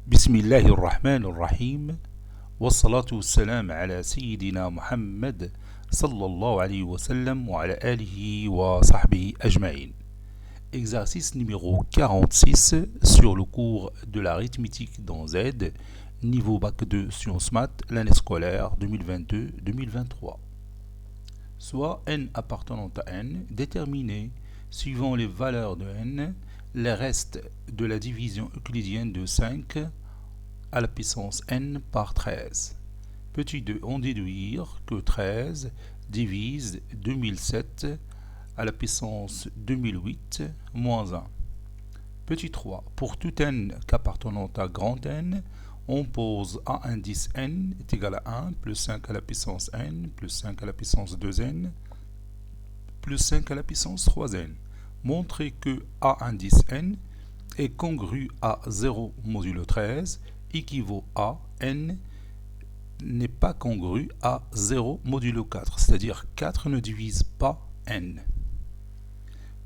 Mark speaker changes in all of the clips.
Speaker 1: بسم الله الرحمن الرحيم والصلاة والسلام على سيدنا محمد صلى الله عليه وسلم وعلى آله وصحبه أجمعين. Exercice numéro 46 sur le cours de l'arithmétique dans Z, niveau bac 2 sciences maths, l'année scolaire 2022-2023. Soit n appartenant à n, déterminer, suivant les valeurs de n, les restes de la division euclidienne de 5 à la puissance n par 13. Petit 2, en déduire que 13 divise 2007 à la puissance 2008 moins 1. Petit 3, pour tout n qu'appartenant à grand N, on pose A indice n est égal à 1 plus 5 à la puissance n plus 5 à la puissance 2n plus 5 à la puissance 3n. Montrer que A indice n est congru à 0 modulo 13 équivaut à n n'est pas congru à 0 modulo 4, c'est-à-dire 4 ne divise pas n.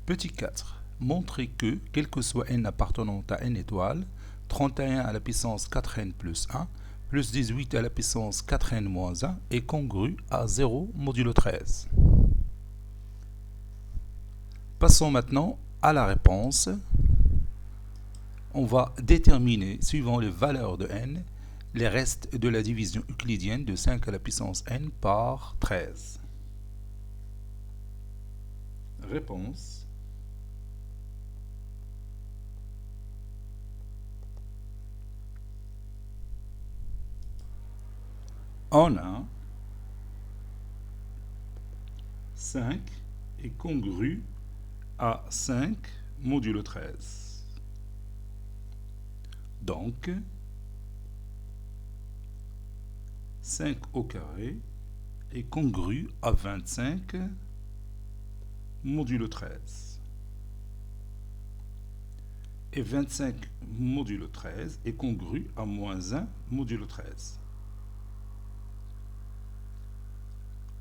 Speaker 1: Petit 4. Montrer que, quel que soit n appartenant à n étoile, 31 à la puissance 4n plus 1 plus 18 à la puissance 4n moins 1 est congru à 0 modulo 13. Passons maintenant à la réponse. On va déterminer, suivant les valeurs de n, les restes de la division euclidienne de 5 à la puissance n par 13. Réponse. On a 5 est congru à 5 modulo 13. Donc, 5 au carré est congru à 25 modulo 13. Et 25 modulo 13 est congru à moins 1 modulo 13.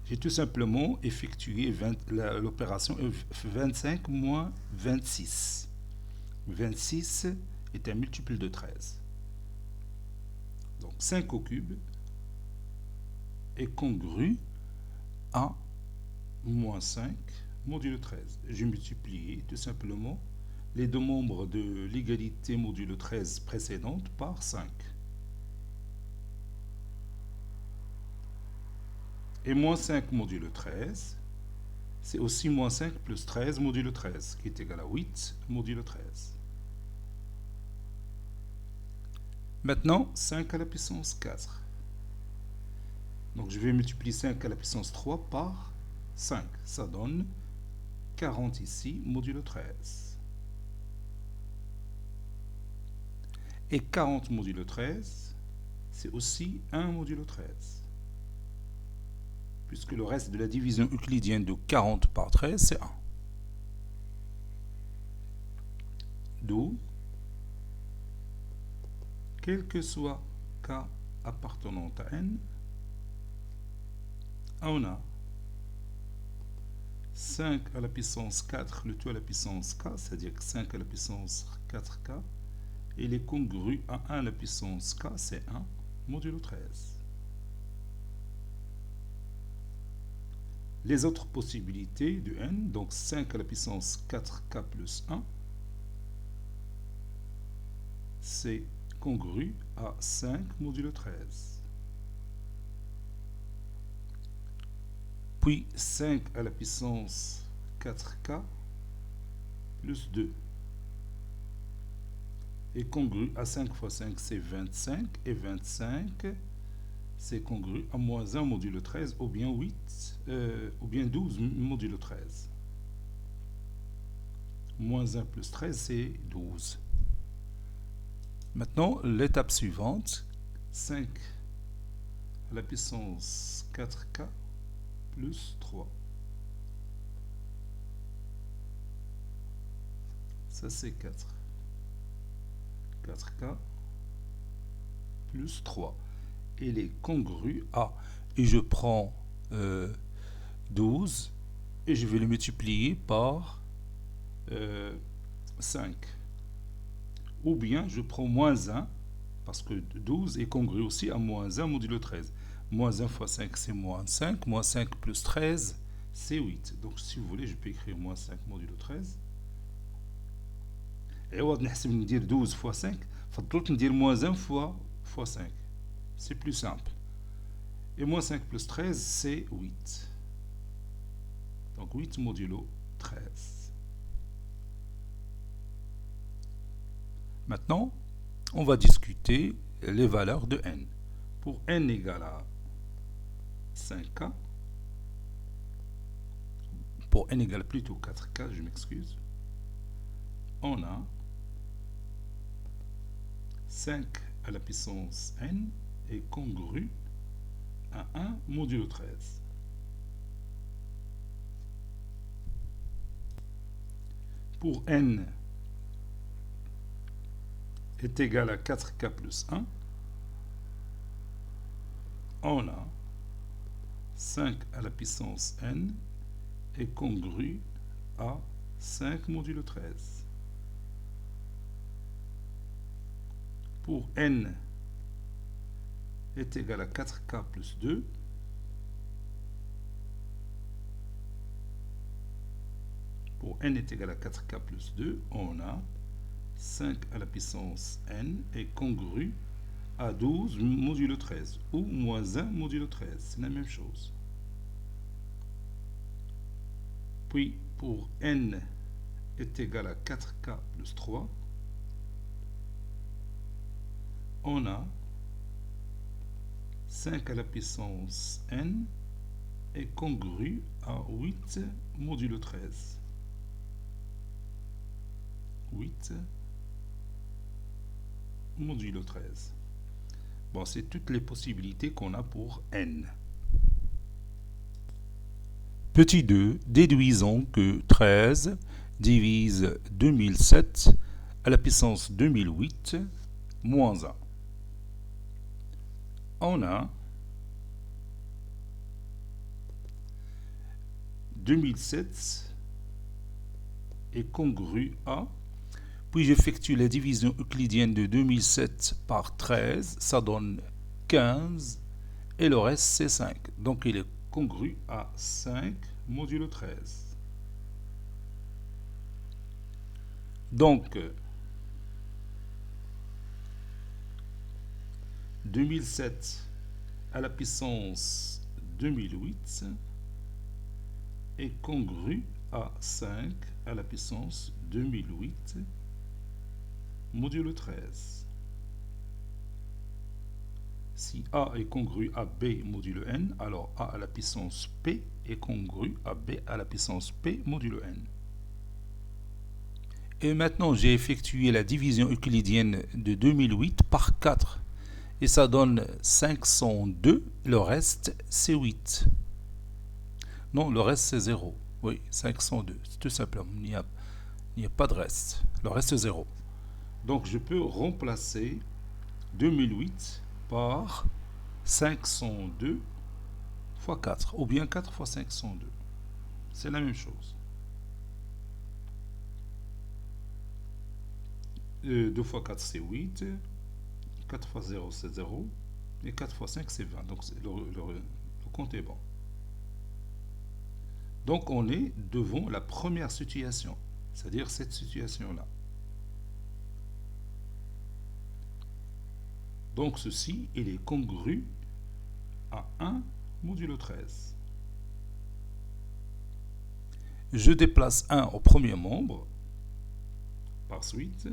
Speaker 1: J'ai tout simplement effectué l'opération 25 moins 26. 26 est un multiple de 13. Donc 5 au cube est congru à moins 5 modulo 13. J'ai multiplié tout simplement les deux membres de l'égalité modulo 13 précédente par 5. Et moins 5 modulo 13, c'est aussi moins 5 plus 13 modulo 13, qui est égal à 8 modulo 13. Maintenant, 5 à la puissance 4. Donc je vais multiplier 5 à la puissance 3 par 5. Ça donne 40 ici, modulo 13. Et 40 modulo 13, c'est aussi 1 modulo 13. Puisque le reste de la division euclidienne de 40 par 13, c'est 1. D'où, quel que soit k appartenant à n, on a 5 à la puissance 4, le tout à la puissance k, c'est-à-dire que 5 à la puissance 4k, et il est congru à 1 à la puissance k, c'est 1, modulo 13. Les autres possibilités de n, donc 5 à la puissance 4k plus 1, c'est congru à 5 modulo 13. Puis 5 à la puissance 4k plus 2 est congru à 5 fois 5, c'est 25, et 25, c'est congru à moins 1 modulo 13, ou bien 12 modulo 13. Moins 1 plus 13, c'est 12. Maintenant, l'étape suivante, 5 à la puissance 4k plus 3. Ça, c'est 4. 4k plus 3. Il est congru à, et je prends 12, et je vais le multiplier par 5. Ou bien je prends moins 1 Parce que 12 est congru aussi à moins 1 modulo 13. Moins 1 fois 5, c'est moins 5. Moins 5 plus 13, c'est 8. Donc, si vous voulez, je peux écrire moins 5 modulo 13. Et on va dire 12 fois 5. Il dire moins 1 fois 5. C'est plus simple. Et moins 5 plus 13, c'est 8. Donc 8 modulo 13. Maintenant, on va discuter les valeurs de n. Pour n égale à 5k, pour n égale plutôt 4k, je m'excuse, on a 5 à la puissance n est congru à 1 modulo 13. Pour n est égal à 4k plus 1, on a 5 à la puissance n est congru à 5 modulo 13. Pour n est égal à 4k plus 2, pour n est égal à 4k plus 2, on a 5 à la puissance n est congru à 12 modulo 13, ou moins 1 modulo 13, c'est la même chose. Puis, pour n est égal à 4k plus 3, on a 5 à la puissance n est congru à 8 modulo 13. 8 modulo 13. Bon, c'est toutes les possibilités qu'on a pour n. Petit 2, déduisons que 13 divise 2007 à la puissance 2008 moins 1. On a 2007 est congru à, puis j'effectue la division euclidienne de 2007 par 13, ça donne 15, et le reste c'est 5. Donc il est congru à 5 modulo 13. Donc 2007 à la puissance 2008 est congru à 5 à la puissance 2008 modulo 13. Si A est congru à B modulo n, alors A à la puissance P est congru à B à la puissance P modulo n. Et maintenant, j'ai effectué la division euclidienne de 2008 par 4. Et ça donne 502. Le reste, c'est 8. Non, le reste, c'est 0. Oui, 502. C'est tout simplement. Il n'y a pas de reste. Le reste, c'est 0. Donc, je peux remplacer 2008 par 502 fois 4. Ou bien 4 fois 502. C'est la même chose. 2 fois 4, c'est 8. 4 fois 0, c'est 0. Et 4 fois 5, c'est 20. Donc, le compte est bon. Donc, on est devant la première situation. C'est-à-dire cette situation-là. Donc, ceci, il est congru à 1 modulo 13. Je déplace 1 au premier membre. Par suite,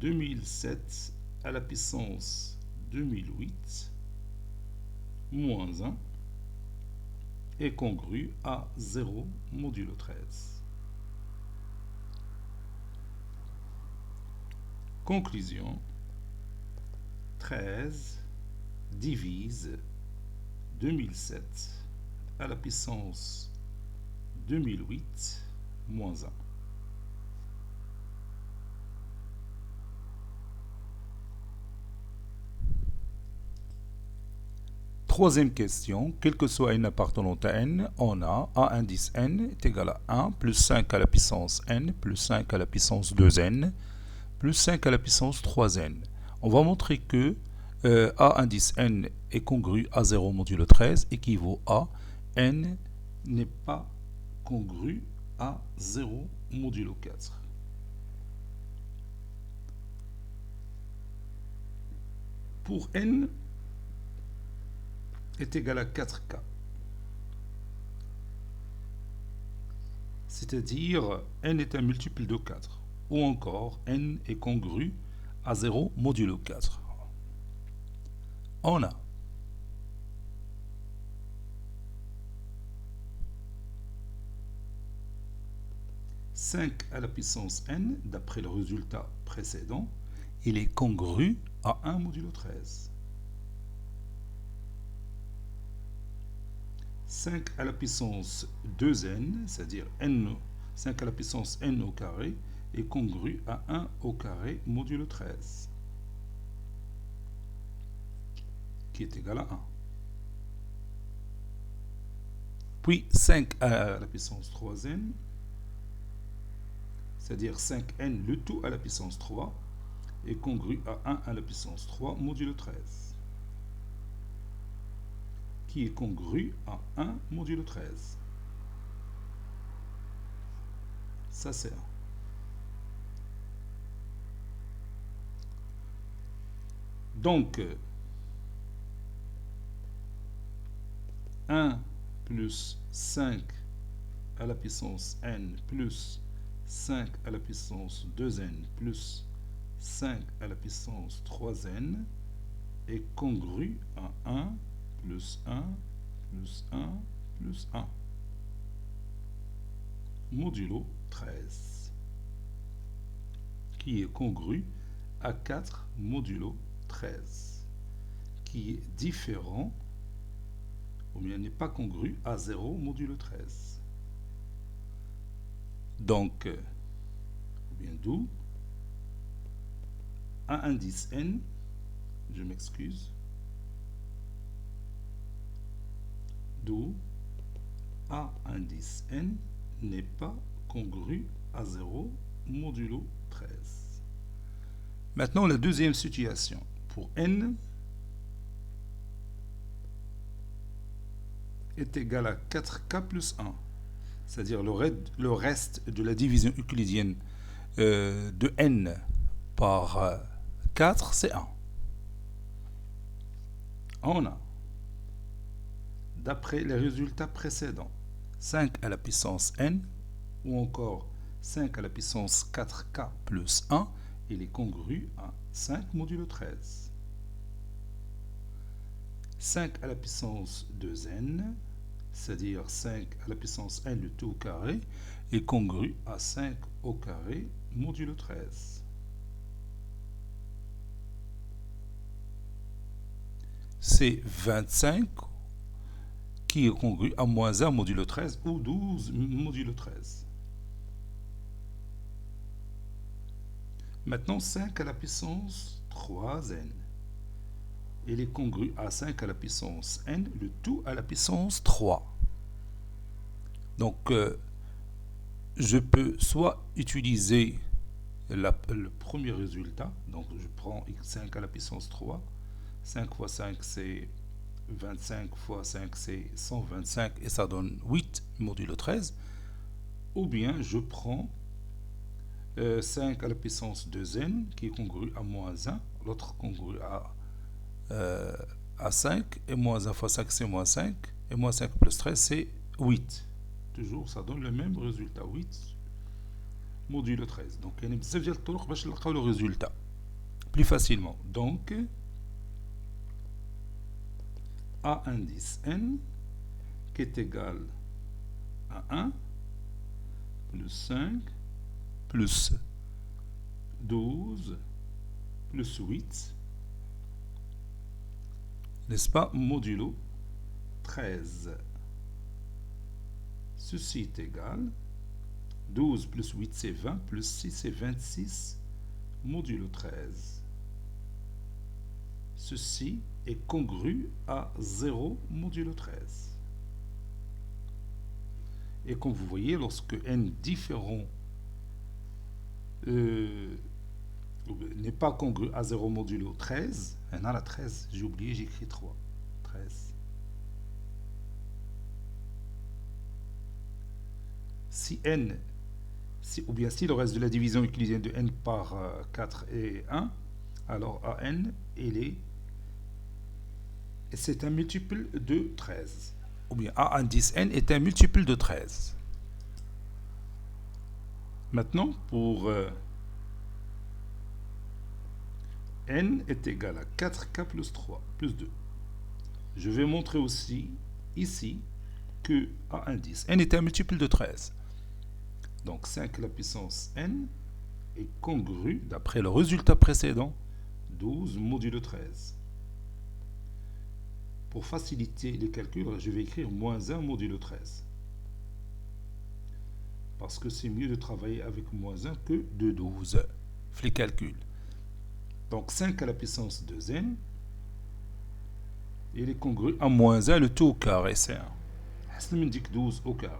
Speaker 1: 2007 à la puissance 2008 moins 1 est congru à 0 modulo 13. Conclusion, 13 divise 2007 à la puissance 2008 moins 1. Troisième question, quel que soit n appartenant à n, on a A indice n est égal à 1 plus 5 à la puissance n plus 5 à la puissance 2n plus 5 à la puissance 3n. On va montrer que A indice n est congru à 0 modulo 13 équivaut à n n'est pas congru à 0 modulo 4. Pour n est égal à 4k, c'est-à-dire n est un multiple de 4, ou encore n est congru à 0 modulo 4. On a « 5 à la puissance n, d'après le résultat précédent, il est congru à 1 modulo 13. 5 à la puissance 2n, c'est-à-dire n, 5 à la puissance n au carré, est congru à 1 au carré modulo 13, qui est égal à 1. Puis 5 à la puissance 3n, c'est-à-dire 5n le tout à la puissance 3, est congru à 1 à la puissance 3 modulo 13, qui est congru à 1 modulo 13. Ça c'est 1. Donc, 1 plus 5 à la puissance n plus 5 à la puissance 2n plus 5 à la puissance 3n est congru à 1 plus 1 plus 1 plus 1 modulo 13, qui est congru à 4 modulo 13, qui est différent, ou bien n'est pas congru à 0 modulo 13. Donc, ou bien d'où A indice n, je m'excuse, d'où A indice n n'est pas congru à 0 modulo 13. Maintenant, la deuxième situation. Pour n est égal à 4k plus 1, c'est-à-dire le reste de la division euclidienne de n par 4, c'est 1. On a, d'après les résultats précédents, 5 à la puissance n, ou encore 5 à la puissance 4k plus 1, il est congru à 5 modulo 13. 5 à la puissance 2n, c'est-à-dire 5 à la puissance n le tout au carré, est congru à 5 au carré modulo 13. C'est 25 qui est congru à moins 1 modulo 13 ou 12 modulo 13. Maintenant, 5 à la puissance 3n. Il est congru à 5 à la puissance n, le tout à la puissance 3. Donc, je peux soit utiliser le premier résultat, donc je prends 5 à la puissance 3, 5 fois 5 c'est 25 fois 5 c'est 125 et ça donne 8 modulo 13, ou bien je prends 5 à la puissance 2n qui est congru à moins 1, l'autre congru à 5, et moins 1 fois 5 c'est moins 5, et moins 5 plus 13 c'est 8. Toujours ça donne le même résultat, 8 modulo 13. Donc il y a بزاف ديال الطرق باش نلقاو le résultat plus facilement. Donc A indice n qui est égal à 1 plus 5 plus 12 plus 8, n'est-ce pas, modulo 13. Ceci est égal, 12 plus 8 c'est 20, plus 6 c'est 26, modulo 13. Ceci est congru à 0 modulo 13. Et comme vous voyez, lorsque n différent n'est pas congru à 0 modulo 13. On a la 13, j'ai oublié, j'écris 3. 13. Si n, ou bien si le reste de la division euclidienne de n par 4 est 1, alors an, c'est un multiple de 13. Ou bien a indice n est un multiple de 13. Maintenant, pour n est égal à 4k plus 3, plus 2. Je vais montrer aussi, ici, que a indice n est un multiple de 13. Donc 5 à la puissance n est congru, d'après le résultat précédent, 12 modulo 13. Pour faciliter les calculs, je vais écrire moins 1 modulo 13. Parce que c'est mieux de travailler avec moins 1 que de 12. Les calculs. Donc 5 à la puissance 2n, il est congru à moins 1 le tout au carré, c'est 1. Ça me dit 12 au carré.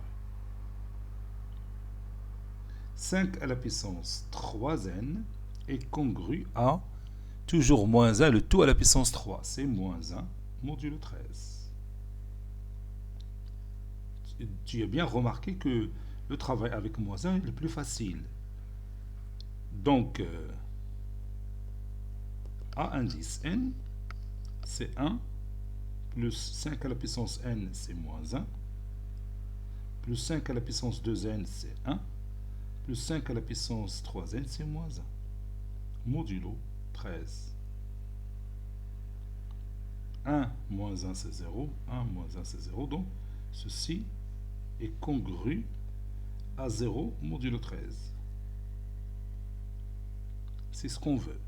Speaker 1: 5 à la puissance 3n est congru à toujours moins 1 le tout à la puissance 3. C'est moins 1 modulo 13. Tu as bien remarqué que le travail avec moins 1 est le plus facile. Donc, a indice n, c'est 1, plus 5 à la puissance n, c'est moins 1, plus 5 à la puissance 2n, c'est 1, plus 5 à la puissance 3n, c'est moins 1. Modulo 13. 1 moins 1, c'est 0. 1 moins 1, c'est 0. Donc, ceci est congru à 0 modulo 13. C'est ce qu'on veut.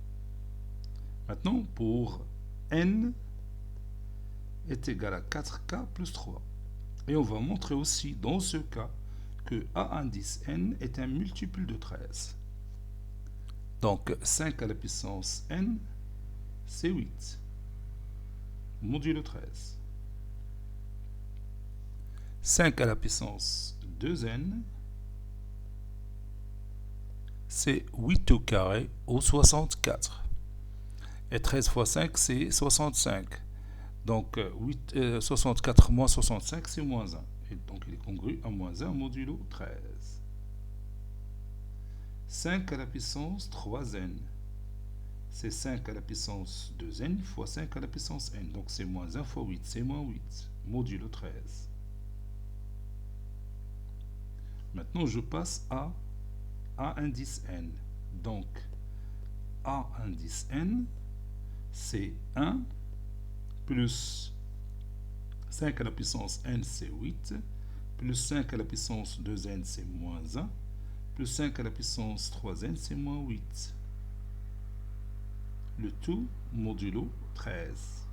Speaker 1: Maintenant, pour n est égal à 4k plus 3. Et on va montrer aussi, dans ce cas, que a indice n est un multiple de 13. Donc, 5 à la puissance n, c'est 8. Modulo 13. 5 à la puissance 2n, c'est 8 au carré au 64. Et 13 fois 5, c'est 65. Donc 64 moins 65, c'est moins 1. Et donc il est congru à moins 1 modulo 13. 5 à la puissance 3n, c'est 5 à la puissance 2n fois 5 à la puissance n. Donc c'est moins 1 fois 8, c'est moins 8, modulo 13. Maintenant je passe à a indice n. Donc a indice n, c'est 1 plus 5 à la puissance n, c'est 8, plus 5 à la puissance 2n, c'est moins 1, plus 5 à la puissance 3n, c'est moins 8. Le tout modulo 13.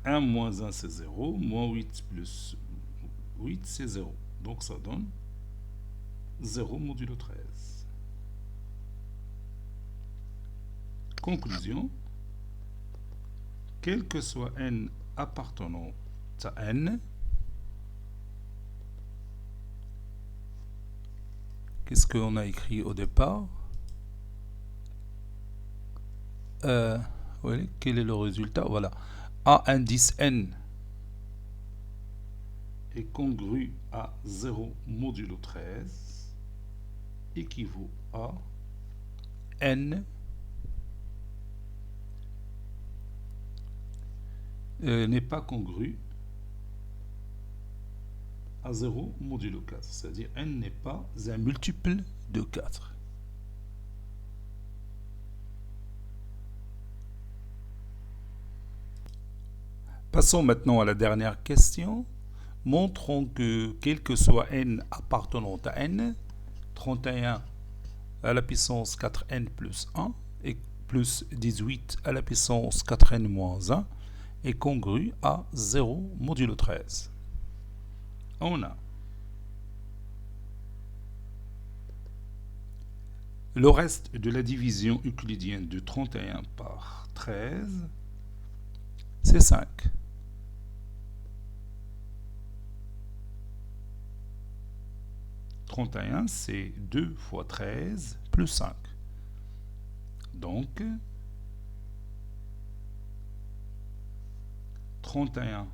Speaker 1: 1 moins 1, c'est 0, moins 8 plus 8, c'est 0. Donc ça donne 0 modulo 13. Conclusion. Quel que soit n appartenant à n, qu'est-ce qu'on a écrit au départ? Oui, quel est le résultat? Voilà. A indice n est congru à 0 modulo 13 équivaut à n n'est pas congru à 0 modulo 4. C'est-à-dire n n'est pas un multiple de 4. Passons maintenant à la dernière question. Montrons que quel que soit n appartenant à n, 31 à la puissance 4n plus 1 et plus 18 à la puissance 4n moins 1 est congru à 0 modulo 13. On a le reste de la division euclidienne de 31 par 13, c'est 5. 31, c'est 2 fois 13 plus 5. Donc, 31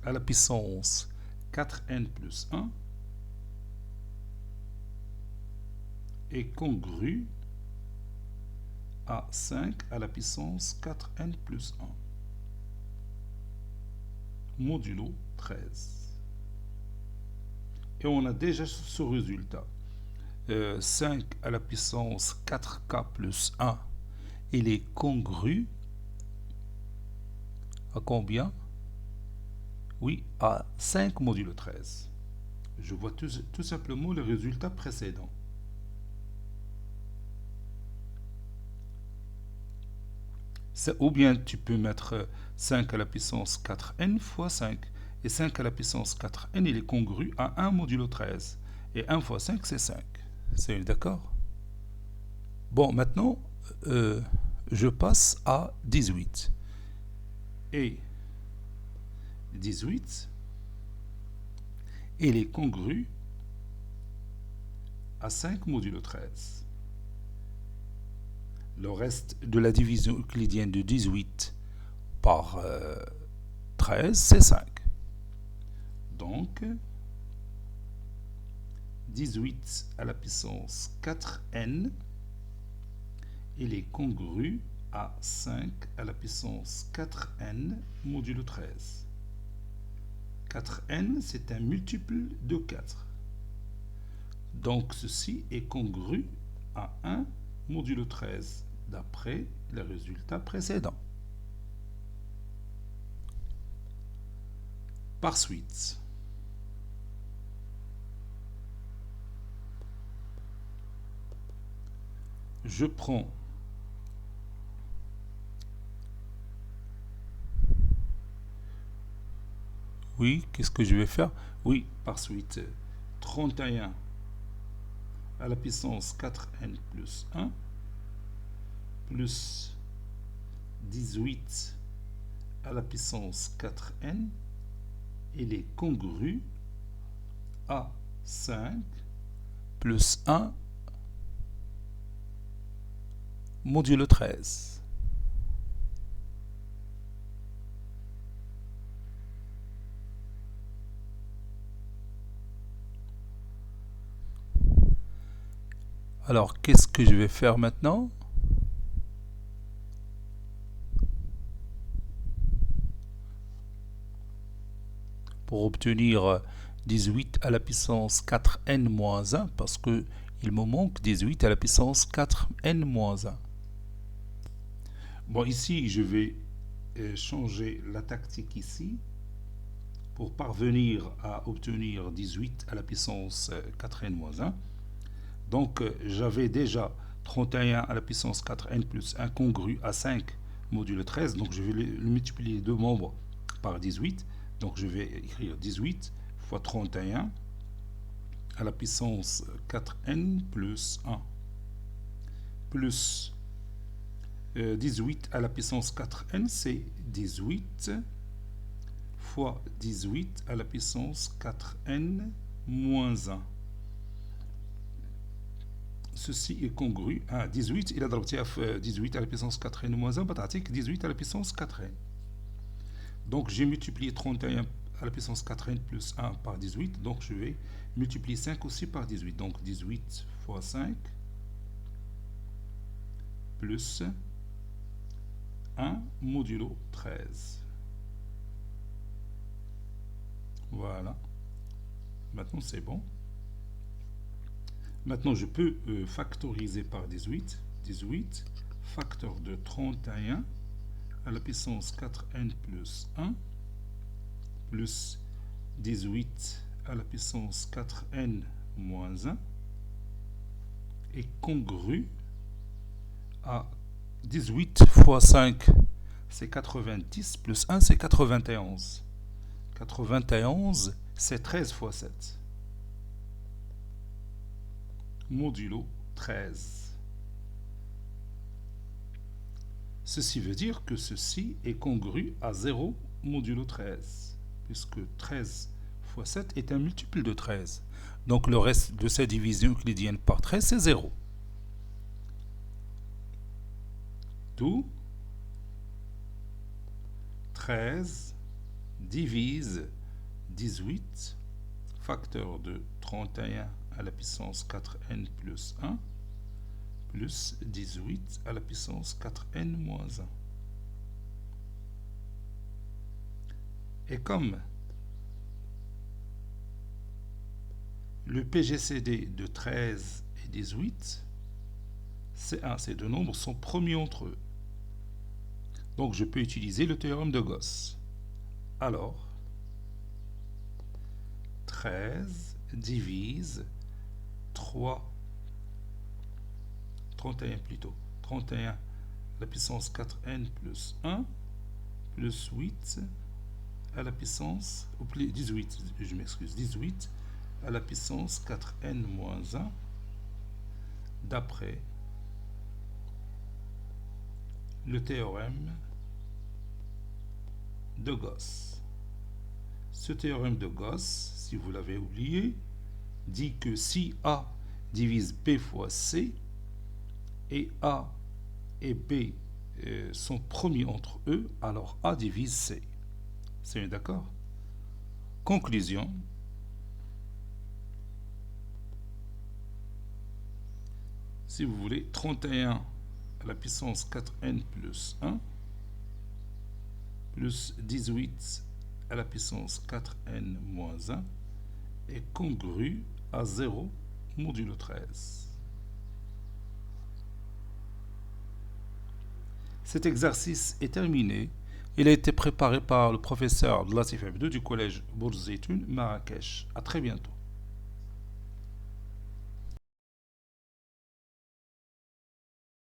Speaker 1: à la puissance 4n plus 1 est congru à 5 à la puissance 4n plus 1 modulo 13. Et on a déjà ce résultat. 5 à la puissance 4k plus 1, il est congru à combien? Oui, à 5 modulo 13. Je vois tout simplement le résultat précédent. Ou bien tu peux mettre 5 à la puissance 4n fois 5. Et 5 à la puissance 4n, il est congru à 1 modulo 13. Et 1 fois 5, c'est 5. C'est d'accord? Bon, maintenant, je passe à 18. Et 18, il est congru à 5 modulo 13. Le reste de la division euclidienne de 18 par 13, c'est 5. Donc, 18 à la puissance 4n, il est congru à 5 à la puissance 4n modulo 13. 4n, c'est un multiple de 4. Donc, ceci est congru à 1 modulo 13, d'après le résultat précédent. Par suite, je prends oui, qu'est-ce que je vais faire? Oui, par suite, 31 à la puissance 4n plus 1 plus 18 à la puissance 4n, il est congru à 5 plus 1 modulo 13. Alors, qu'est-ce que je vais faire maintenant? Pour obtenir 18 à la puissance 4n moins 1, parce que il me manque 18 à la puissance 4n moins 1. Bon, ici, je vais changer la tactique ici pour parvenir à obtenir 18 à la puissance 4n moins 1. Donc, j'avais déjà 31 à la puissance 4n plus 1 congru à 5 modulo 13. Donc, je vais le multiplier les deux membres par 18. Donc, je vais écrire 18 fois 31 à la puissance 4n plus 1 plus 18 à la puissance 4n, c'est 18 fois 18 à la puissance 4n moins 1. Ceci est congru à 18. Il a ضربتي في 18 à la puissance 4n moins 1 بتعطيك 18 à la puissance 4n. Donc j'ai multiplié 31 à la puissance 4n plus 1 par 18. Donc je vais multiplier 5 aussi par 18. Donc 18 fois 5 plus 1 modulo 13. Voilà. Maintenant c'est bon. Maintenant, je peux factoriser par 18. 18 facteur de 31 à la puissance 4n plus 1 plus 18 à la puissance 4n moins 1 est congru à 18 fois 5, c'est 90, plus 1, c'est 91. 91, c'est 13 fois 7. Modulo 13. Ceci veut dire que ceci est congru à 0 modulo 13, puisque 13 fois 7 est un multiple de 13. Donc le reste de cette division euclidienne par 13, c'est 0. D'où 13 divise 18, facteur de 31 à la puissance 4n plus 1, plus 18 à la puissance 4n moins 1. Et comme le PGCD de 13 et 18, ces deux nombres sont promis entre eux. Donc je peux utiliser le théorème de Gauss. Alors, 13 divise 31 plutôt, 31 à la puissance 4n plus 1, plus 8 à la puissance, ou plus 18, je m'excuse, 18 à la puissance 4n moins 1, d'après le théorème de Gauss. Ce théorème de Gauss, si vous l'avez oublié, dit que si A divise B fois C, et A et B sont promis entre eux, alors A divise C. C'est bien d'accord? Conclusion. Si vous voulez, 31 à la puissance 4n plus 1, plus 18 à la puissance 4n moins 1 est congru à 0 modulo 13. Cet exercice est terminé. Il a été préparé par le professeur Latif Abdou du collège Bourz Zeytoun, Marrakech. À très bientôt.